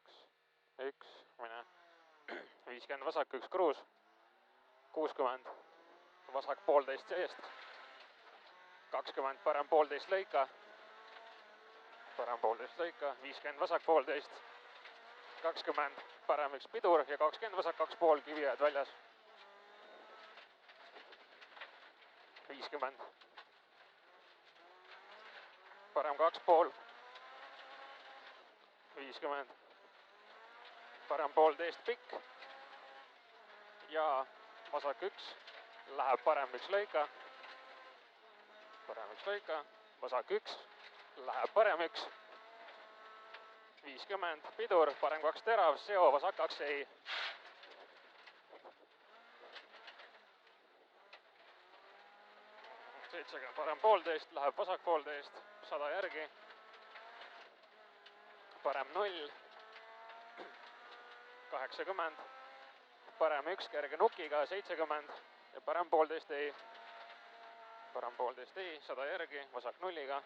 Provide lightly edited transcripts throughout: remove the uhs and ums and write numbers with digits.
2, 1, mine. 50 vasak, 1 kruus. 60, vasak 1,5 seest. 20 parem 1,5 lõika. Parem 1,5 lõika, 50 vasak 1,5. 20 parem 1 pidur ja 20 vasak 2,5 kivijääd väljas. 50. Parem 2,5. 50. Parem 1,5 pikk. Ja vasak 1. Läheb parem 1 lõika. Parem 1 lõika. Vasak 1. Läheb parem 1. 50. Pidur, parem 2 terav, seo, vasak 2 ei. Parem 1,5, läheb vasak 1,5, 100 järgi. Parem 0. 80. Parem 1 kerge nukiga, 70 ja parem 1,5 ei. Parem 1,5 ei, 100 järgi, vasak 0-ga.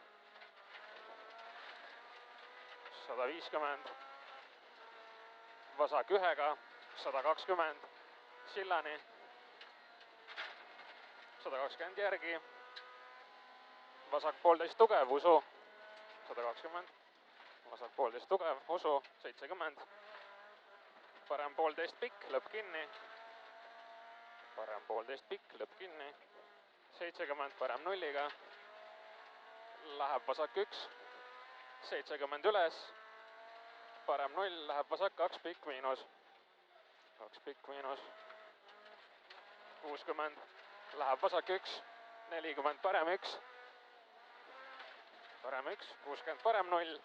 150. Vasak 1-ga, 120. Sillani. 120 järgi. Vasak 1,5 tugev, usu. 120. Vasak 1,5 tugev, usu. 70. Parem 1,5 pikk, lõpp kinni. Parem 1,5 pikk, lõpp kinni. 70, parem 0-ga. Läheb vasak 1. 70 üles. Parem 0, läheb vasak 2 pikk miinus. 2 pikk miinus. 60. Läheb vasak 1. 40 parem 1. Parem 1. 60 parem 0.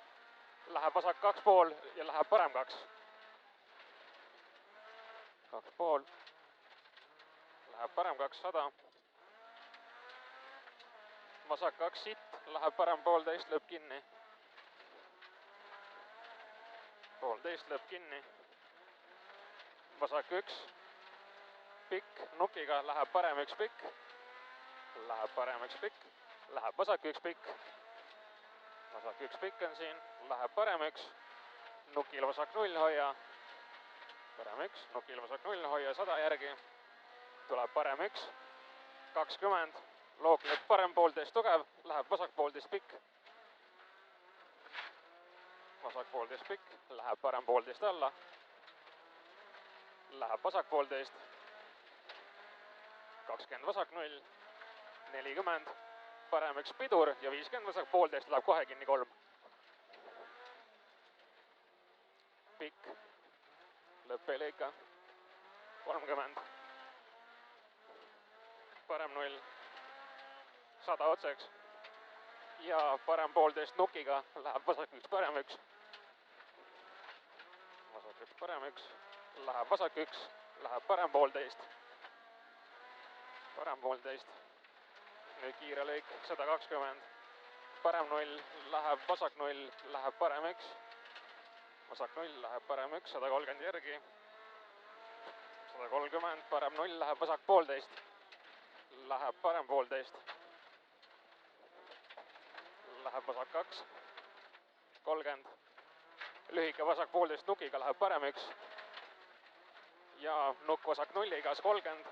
Läheb vasak 2,5 ja läheb parem 2. 2,5. Läheb parem 200. Vasak 2 sitt. Läheb parem 1,5 lõpp kinni. 1,5 lõpp kinni. Vasak 1. Pikk nukiga läheb parem 1 pikk. Läheb parem 1 pikk. Läheb vasak 1 pikk. Vasak 1 pikk on siin. Läheb parem 1. Nukil vasak 0 hoia. Parem 1. Nukil vasak 0 hoia 100 järgi. Tuleb parem 1. 20. Look lõpp parem 1,5 tugev. Läheb vasak 1,5 pikk. Vasak 1,5 pikk. Läheb parem 1,5 alla. Läheb vasak 1,5. 20 vasak 0. 40. Parem 1 pidur ja 50 vasak 1,5 läheb kohe kinni 3. Pikk. Lõpp ei lõika. 30. Parem 0. 100 otseks. Ja parem 1,5 nukiga läheb vasak 1 parem 1. Vasak 1 parem 1. Läheb vasak 1. Läheb parem 1,5. Parem 1,5. Nüüd kiire lõik 120. Parem 0. Läheb vasak 0. Läheb parem 1. Vasak 0. Läheb parem 1. 130 järgi. 130. Parem 0. Läheb vasak 1,5. Läheb parem 1,5. Läheb vasak 2. 30. Lühike vasak 1,5 nukiga läheb parem 1. Ja nukk vasak 0-iga 30.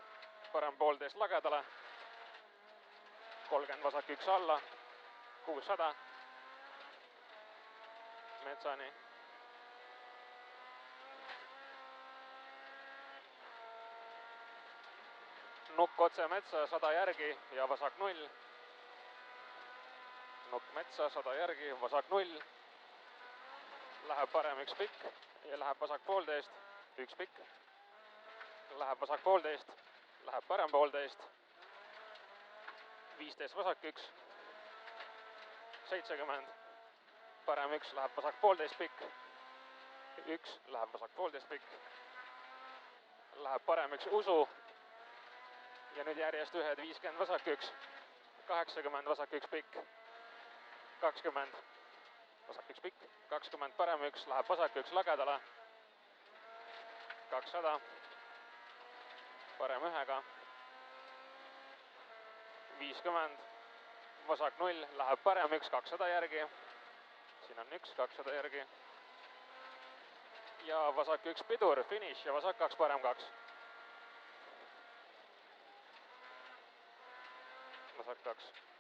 Parem 1,5 lagedale. 30 vasak 1 alla. 600. Metsani. Nukk otse metsa 100 järgi ja vasak 0. Nukk metsa 100 järgi, vasak 0. Läheb parem 1 pikk ja läheb vasak 1,5. 1 pikk. Läheb vasak 1,5. Läheb parem 1,5. 15 vasak 1. 70. Parem 1 läheb vasak 1,5 pikk. 1 läheb vasak 1,5 pikk. Läheb parem 1 usu. Ja nüüd järjest ühed 50 vasak 1. 80 vasak 1 pikk. 20 vasak 1 pikk. 20 parem 1 läheb vasak 1 lagedale. 200. Parem 1-ga. 50. Vasak 0 läheb parem 1 200 järgi. Siin on 1 200 järgi. ja vasak 1 pidur, finiš ja vasak 2, parem 2. vasak 2.